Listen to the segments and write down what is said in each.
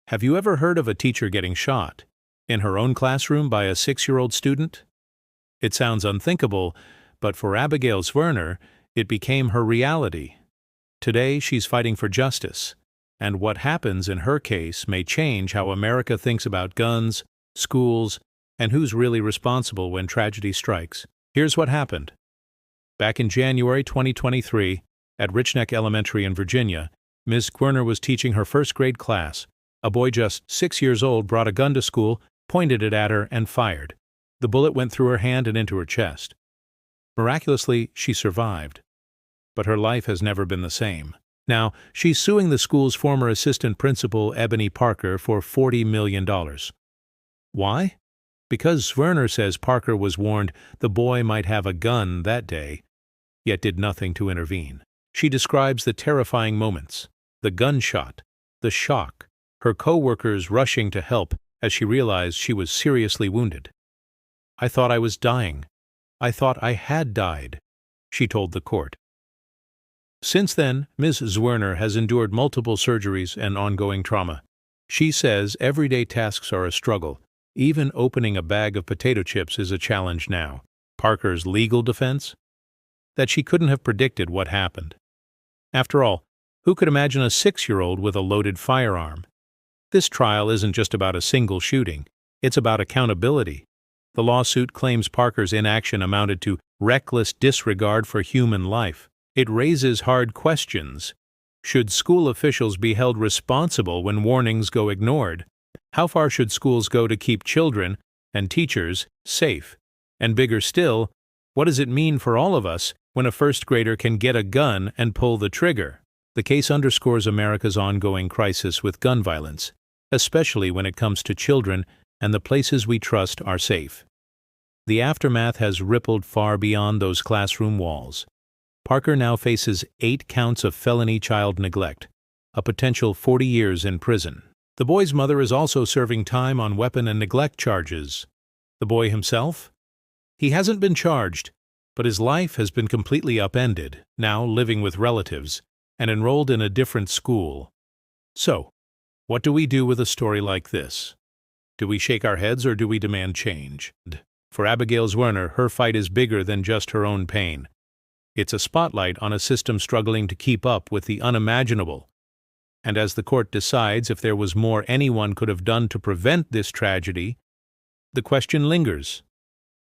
Have you ever heard of a teacher getting shot in her own classroom by a 6-year-old student? It sounds unthinkable, but for Abigail Zwerner, it became her reality. Today, she's fighting for justice, and what happens in her case may change how America thinks about guns, schools, and who's really responsible when tragedy strikes. Here's what happened. Back in January 2023, at Richneck Elementary in Virginia, Ms. Zwerner was teaching her first-grade class. A boy just 6 years old brought a gun to school, pointed it at her, and fired. The bullet went through her hand and into her chest. Miraculously, she survived. But her life has never been the same. Now, she's suing the school's former assistant principal, Ebony Parker, for $40 million. Why? Because Zwerner says Parker was warned the boy might have a gun that day, yet did nothing to intervene. She describes the terrifying moments, the gunshot, the shock, her co-workers rushing to help as she realized she was seriously wounded. "I thought I was dying. I thought I had died," she told the court. Since then, Ms. Zwerner has endured multiple surgeries and ongoing trauma. She says everyday tasks are a struggle. Even opening a bag of potato chips is a challenge now. Parker's legal defense? That she couldn't have predicted what happened. After all, who could imagine a 6-year-old with a loaded firearm? This trial isn't just about a single shooting. It's about accountability. The lawsuit claims Parker's inaction amounted to reckless disregard for human life. It raises hard questions. Should school officials be held responsible when warnings go ignored? How far should schools go to keep children and teachers safe? And bigger still, what does it mean for all of us when a first grader can get a gun and pull the trigger? The case underscores America's ongoing crisis with gun violence, especially when it comes to children and the places we trust are safe. The aftermath has rippled far beyond those classroom walls. Parker now faces 8 counts of felony child neglect, a potential 40 years in prison. The boy's mother is also serving time on weapon and neglect charges. The boy himself? He hasn't been charged, but his life has been completely upended, now living with relatives and enrolled in a different school. So, what do we do with a story like this? Do we shake our heads or do we demand change? For Abigail Zwerner, her fight is bigger than just her own pain. It's a spotlight on a system struggling to keep up with the unimaginable. And as the court decides if there was more anyone could have done to prevent this tragedy, the question lingers.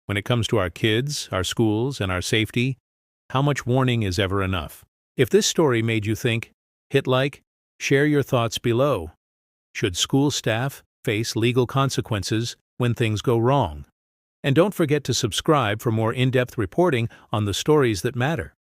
When it comes to our kids, our schools, and our safety, how much warning is ever enough? If this story made you think, hit like, share your thoughts below. Should school staff face legal consequences when things go wrong? And don't forget to subscribe for more in-depth reporting on the stories that matter.